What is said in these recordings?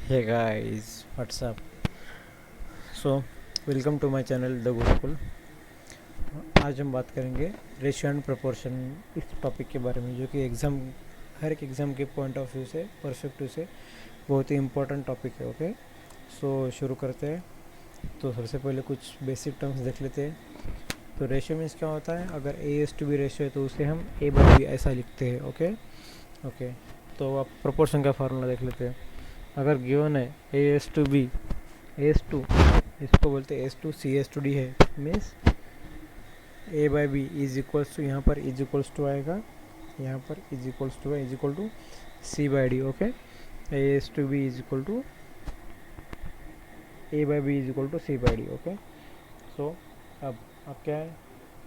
Hey guys, what's up? So, welcome to my channel the Gurukul. आज हम बात करेंगे रेशियो एंड प्रोपोर्शन इस टॉपिक के बारे में, जो कि हर एक एग्ज़ाम के पॉइंट ऑफ व्यू से परस्पेक्टिव से बहुत ही इम्पोर्टेंट टॉपिक है। ओके, सो शुरू करते हैं। तो सबसे पहले कुछ बेसिक टर्म्स देख लेते हैं। तो रेशियो मीन्स क्या होता है? अगर A S to B ratio है तो उसे हम ए बाई बी ऐसा लिखते हैं। ओके ओके, तो अब प्रोपोर्शन का फार्मूला देख लेते हैं। अगर गिवन है A S to B, is to इसको बोलते हैं is to C S to D है, means A by B is equals to, यहाँ पर इज इक्वल्स टू आएगा, यहाँ पर इज इक्वल्स टू है, is equal to C by D. Okay, A S to B is equal to A by B is equal to C by D. Okay, so अब क्या है?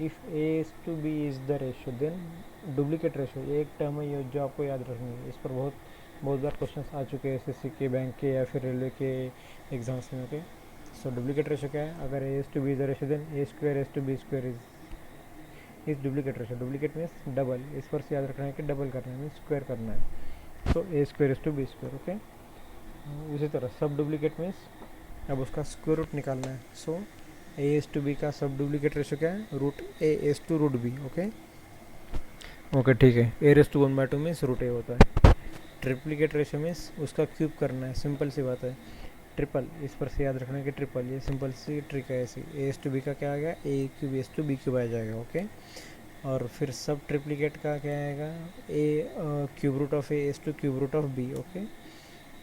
If A S to B is the ratio then duplicate ratio, ये एक term है ये जो आपको याद रखनी है। इस पर बहुत बार क्वेश्चन आ चुके हैं एसएससी के, बैंक के या फिर रेलवे के एग्जाम्स में। ओके, सो डुप्लीकेट रेशियो क्या है? अगर A S to B is the ratio then a square S to B square is duplicate ratio. Duplicate means double, इस पर से याद रखना है कि डबल करना है मीन्स स्क्वायर करना है। तो A square S to B square. Okay, उसी तरह सब डुप्लीकेट मीन्स अब उसका स्क्वायर रूट निकालना है। So A S to B का सब डुप्लीकेट रेशियो क्या है? Root A S to root B. Okay ठीक है, A raise to one by two means root A होता है। ट्रिप्लीकेट रेशियो मीन्स उसका क्यूब करना है, सिंपल सी बात है। ट्रिपल, इस पर से याद रखना है कि ट्रिपल, ये सिंपल सी ट्रिक है ऐसी। ए एस टू बी का क्या आ गया? A cube is to B cube आ जाएगा। ओके, और फिर सब ट्रिप्लीकेट का क्या आएगा? A cube root of A S to cube root of B. Okay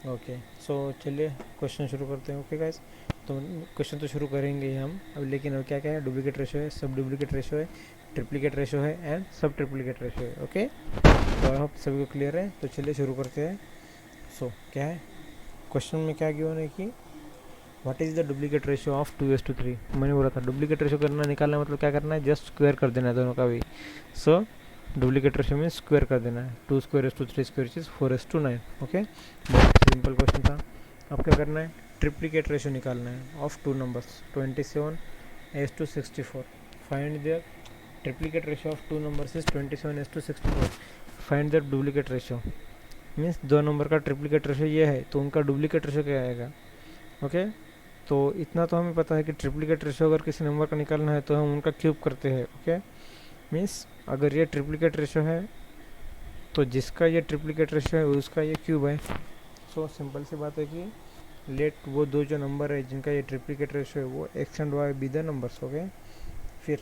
okay, so चलिए क्वेश्चन शुरू करते हैं। ओके गाइस, तो क्वेश्चन तो शुरू करेंगे ही हम अब, लेकिन अब क्या क्या है? डुप्लीकेट रेशियो है, सब डुप्लीकेट रेशियो है, ट्रिप्लीकेट रेशियो है एंड सब ट्रिप्लीकेट रेशियो है। ओके, तो आई होप सभी को क्लियर है। तो चलिए शुरू करते हैं। सो क्या है क्वेश्चन में? क्या गिवन है कि what is the duplicate ratio of 2:3। मैंने बोला था डुप्लीकेट रेशियो करना, निकालना मतलब क्या करना है? जस्ट स्क्वायर कर देना है दोनों का भी। सो डुप्लीकेट रेशियो में स्क्वायर कर देना है। 2 स्क्वायर एस टू 3 स्क्वायर चीज 4:9। ओके, बहुत सिंपल क्वेश्चन था। अब क्या करना है? ट्रिप्लीकेट रेशियो निकालना है of two numbers 27 as to 64। Find their triplicate ratio of two numbers is 27 as to 64। Find their duplicate ratio means दो नंबर का ट्रिप्लीकेट रेशियो ये है तो उनका डुप्लीकेट रेशियो क्या आएगा? ओके, तो इतना तो हमें पता है कि ट्रिप्लीकेट रेशियो अगर किसी नंबर का निकालना है तो हम उनका क्यूब करते हैं। ओके, मीन्स अगर ये ट्रिप्लीकेट रेशियो है तो जिसका ये ट्रिप्लीकेट रेशियो है उसका ये क्यूब है। सो सिंपल सी बात है कि लेट वो दो जो नंबर है जिनका ये ट्रिप्लीकेट रेशियो है वो X and Y be the numbers. Okay, फिर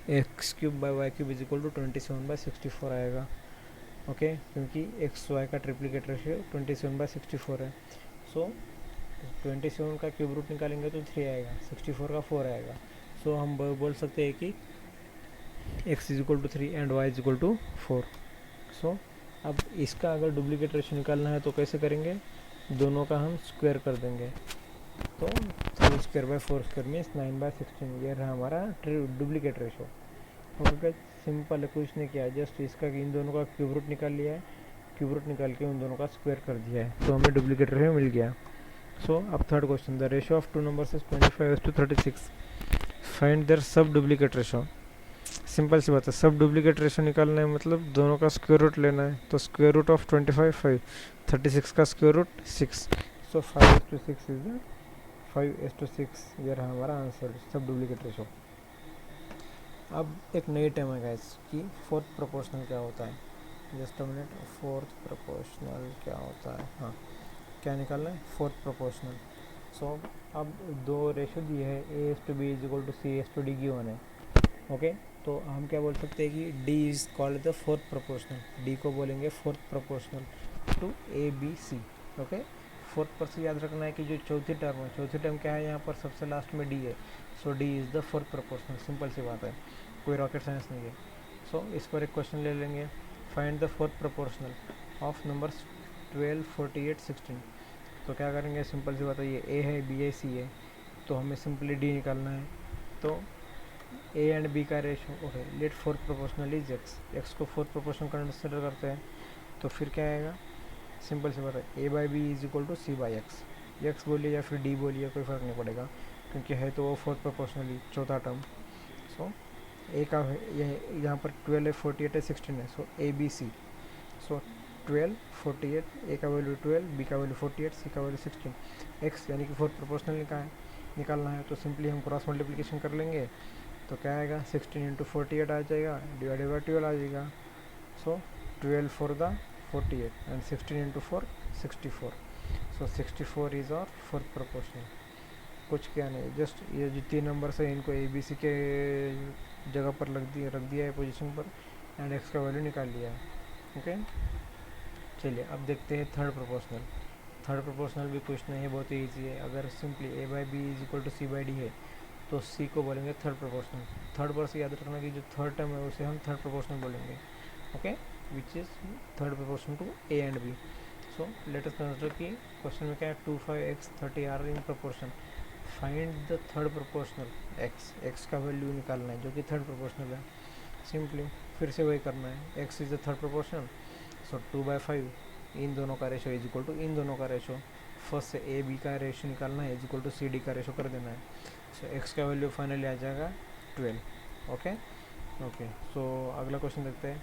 X cube by Y cube is equal to 27/64 आएगा। ओके, क्योंकि एक्स वाई का ट्रिप्लीकेट रेशियो 27/64 है। सो 27 का क्यूब रूट निकालेंगे तो 3 आएगा, 64 का 4 आएगा। सो हम बोल सकते हैं कि x is equal to 3 and y is equal to 4। So अब इसका अगर डुप्लीकेट रेशियो निकालना है तो कैसे करेंगे? दोनों का हम स्क्वायर कर देंगे। तो 3 स्क्वायर बाई 4 स्क्वायर मीन्स 9/16, ये रहा हमारा डुप्लीकेट रेशियो। ओके, सिंपल है, कुछ नहीं किया, जस्ट इसका इन दोनों का क्यूब रूट निकाल लिया है, क्यूब रूट निकाल के उन दोनों का स्क्वायर कर दिया है, तो हमें डुप्लीकेट रेशियो मिल गया। सो अब third question, the ratio of two numbers is 25:36। Find their sub duplicate ratio. Simple सी बात है, सब डुप्लीकेट रेशियो निकालना है मतलब दोनों का स्क्वायर रूट लेना है। तो स्क्वायर रूट ऑफ 25 5, 36 का स्क्वायर रूट 6। सो 5:6 इज 5:6, ये रहा हमारा आंसर, सब डुप्लीकेट रेशियो। अब एक नई टर्म है गाइस कि फोर्थ प्रोपोर्शनल क्या होता है। Just a minute, fourth proportional क्या होता है? हाँ, क्या निकालना है? Fourth proportional. सो अब दो रेशियो दिए है, A S to B is equal to C S to d given है। ओके, तो हम क्या बोल सकते हैं कि d is called the fourth proportional. D को बोलेंगे fourth proportional to a b c. Okay, fourth पर से याद रखना है कि जो चौथी टर्म है, चौथी टर्म क्या है? यहाँ पर सबसे लास्ट में डी है। So D is the fourth proportional, simple सी बात है, कोई रॉकेट साइंस नहीं है। सो इस पर एक क्वेश्चन ले लेंगे, find the fourth proportional of numbers 12 48 16। तो क्या करेंगे? सिंपल सी बात है, ये ए है, बी है, सी है, तो हमें सिंपली डी निकालना है। तो ए एंड बी का ratio, okay, let fourth proportional is x, x को फोर्थ प्रोपोर्शनल कंसिडर करते हैं, तो फिर क्या आएगा? सिंपल सी बात है, A by B is equal to C by X. X बोलिए या फिर डी बोलिए, कोई फ़र्क नहीं पड़ेगा, क्योंकि है तो वो फोर्थ प्रोपोर्शनली चौथा टर्म। सो ए का यहाँ पर 12 है, 48 है, 16 है, सो ए बी सी। सो 12 48, ए का वैल्यू 12, बी का वैल्यू 48, सी का वैल्यू 16, एक्स यानी कि फोर्थ प्रोपोर्शनल निकालना है। तो सिंपली हम क्रॉस मल्टीप्लिकेशन कर लेंगे तो क्या आएगा 16 इंटू 48 आ जाएगा, डिवाइडेड बाई 12 आ जाएगा। सो 12 for the 48 and 16 into 4 64। So 64 is और फोर्थ प्रोपोर्शनल। कुछ क्या नहीं, जस्ट ये जो 3 नंबर्स है इनको ए बी सी के जगह पर रख दिया है पोजीशन पर, एंड एक्स का वैल्यू निकाल लिया है। ओके, चलिए अब देखते हैं थर्ड प्रोपोर्शनल। थर्ड प्रोपोर्शनल भी कुछ नहीं है, बहुत ही ईजी है। अगर simply a by B is equal to C by d है तो सी को बोलेंगे थर्ड प्रोपोर्शनल। थर्ड पर से याद रखना कि जो थर्ड टर्म है उसे हम थर्ड प्रोपोर्शनल बोलेंगे। Okay, which is third proportional to a and b. So let us consider कि क्वेश्चन में क्या है 25x 30 are in proportion. Find the third proportional x, x का वैल्यू निकालना है जो कि थर्ड प्रोपोर्शनल है। सिंपली फिर से वही करना है, X is the third proportional. So 2/5 इन दोनों का रेशो इज इक्वल टू इन दोनों का रेशो, फर्स्ट से ए बी का रेशो निकालना है is equal to c d का रेशो कर देना है। सो एक्स का वैल्यू फाइनली आ जाएगा 12। ओके ओके, सो अगला क्वेश्चन देखते हैं।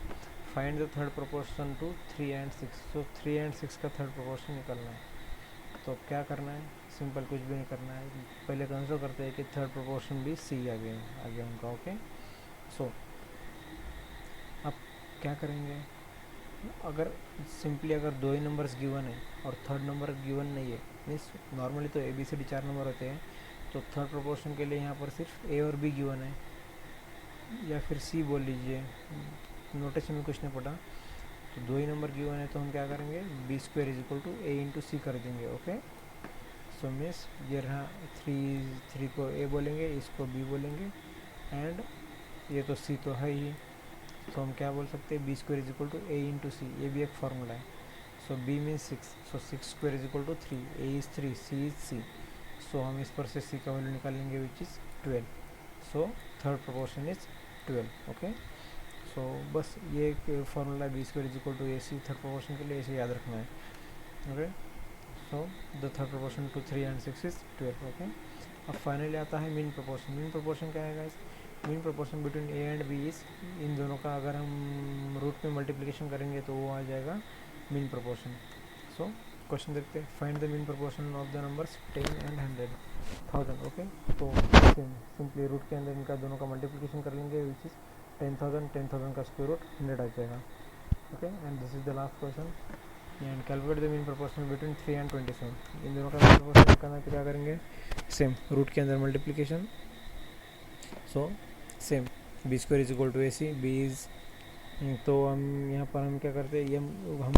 Find the third proportion to 3 and 6। So 3 and 6 का थर्ड प्रोपोर्शन निकालना है। तो क्या करना है, सिंपल, कुछ भी नहीं करना है। पहले कंसिडर करते हैं कि थर्ड प्रोपोर्शन भी सी आ गया उनका। ओके, सो अब क्या करेंगे, अगर सिंपली अगर दो ही नंबर्स गिवन है और थर्ड नंबर गिवन नहीं है, मीन्स नॉर्मली तो a b c d 4 number होते हैं, तो थर्ड प्रोपोर्शन के लिए यहाँ पर सिर्फ ए और बी गिवन है, या फिर सी बोल लीजिए, नोटेशन में कुछ नहीं पड़ा। तो दो ही नंबर गिवन है तो हम क्या करेंगे, B square is equal to A into C कर देंगे। ओके, सो मीन्स ये रहा 3 को ए बोलेंगे, इसको बी बोलेंगे, एंड ये तो सी तो है ही, तो हम क्या बोल सकते हैं, B square is equal to A into C, ये भी एक फार्मूला है। So B means 6, so 6 square is equal to 3, A is 3, C is C. So हम इस पर से सी का वैल्यू निकालेंगे which is 12। So third proportion is 12। Okay, so बस ये एक formula B square is equal to A C third proportion के लिए इसे याद रखना है। Okay, so the third proportion to 3 and 6 is 12। Okay, अब फाइनली आता है मीन प्रोपोर्शन। मीन प्रोपोर्शन क्या है guys, mean proportion between A and B is, इन दोनों का अगर हम रूट में मल्टीप्लिकेशन करेंगे तो वो आ जाएगा मीन प्रोपोर्शन। सो क्वेश्चन देखते हैं, find the mean proportion of the numbers 10 and 100,000। Okay, तो सिंपली रूट के अंदर इनका दोनों का मल्टीप्लिकेशन कर लेंगे विच इज़ 10,000 का स्क्वायर रूट 100 आ जाएगा। Okay, and this is the last question. And calculate the mean proportion between 3 and 27। इन दोनों का मीन प्रोपोर्शन करना तो क्या करेंगे, सेम रूट के अंदर multiplication. So same b square is equal to A c, b is, तो हम यहाँ पर हम क्या करते हैं, एम, हम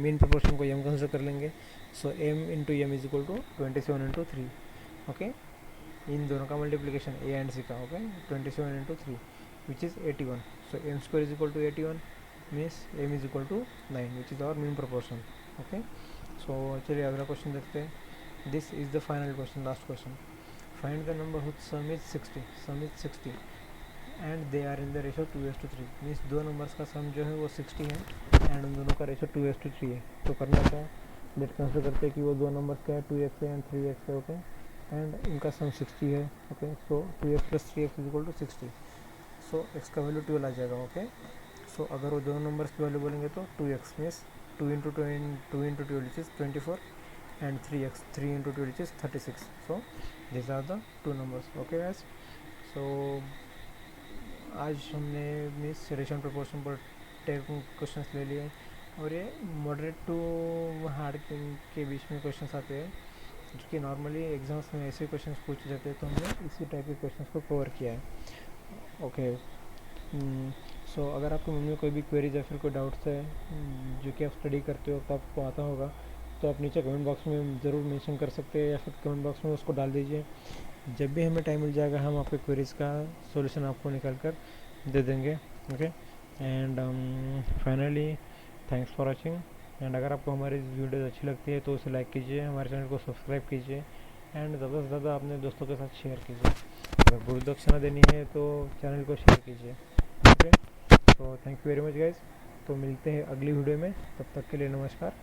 मीन प्रोपोर्शन को एम कंसिडर कर लेंगे। So M into M is equal to 27 into 3। Okay, इन दोनों का मल्टीप्लिकेशन ए एंड सी का। Okay, 27 into 3 which is 81। So M square is equal to 81 means M is equal to 9 which is our mean proportion. Okay, so चलिए अगला question देखते हैं। This is the final question, last question. Find the number which sum is 60 and they are in the ratio 2:3। Means दो numbers का sum जो है वो 60 है एंड उन दोनों का रेशो 2:3 है। तो करना क्या है, लेट कंसिडर करते हैं कि वो दो नंबर्स क्या है, 2x है एंड 3x है। ओके, एंड इनका सम 60 है। Okay, so 2x plus 3x is equal to 60। So x का वैल्यू 12 आ जाएगा। ओके, सो अगर वो दोनों नंबर्स की वैल्यू बोलेंगे तो 2x means 2 into 12 which is 24 and 3x 3 into 12 which is 36। So this are the two numbers. Okay guys, so आज हमने मीन्स रेशन प्रोपोर्शन पर 10 क्वेश्चंस ले लिए, और ये मॉडरेट टू हार्ड के बीच में क्वेश्चंस आते हैं जो कि नॉर्मली एग्जाम्स में ऐसे क्वेश्चंस पूछे जाते हैं, तो हमने इसी टाइप के क्वेश्चंस को कवर किया है। ओके, सो अगर आपके मन में कोई भी क्वेरीज या फिर कोई डाउट्स है जो कि आप स्टडी करते हो तो आपको आता होगा, तो आप नीचे कमेंट बॉक्स में ज़रूर मेंशन कर सकते हैं या फिर कमेंट बॉक्स में उसको डाल दीजिए। जब भी हमें टाइम मिल जाएगा हम आपके क्वेरीज का सॉल्यूशन आपको निकाल कर दे देंगे। Okay, and finally thanks for watching. And अगर आपको हमारी वीडियोज़ अच्छी लगती है तो उसे लाइक कीजिए, हमारे चैनल को सब्सक्राइब कीजिए, एंड ज़्यादा से ज़्यादा अपने दोस्तों के साथ शेयर कीजिए। अगर गुरु दक्षिणा देनी है तो चैनल को शेयर कीजिए। ओके, तो thank you very much guys. तो मिलते हैं अगली वीडियो में, तब तक के लिए नमस्कार।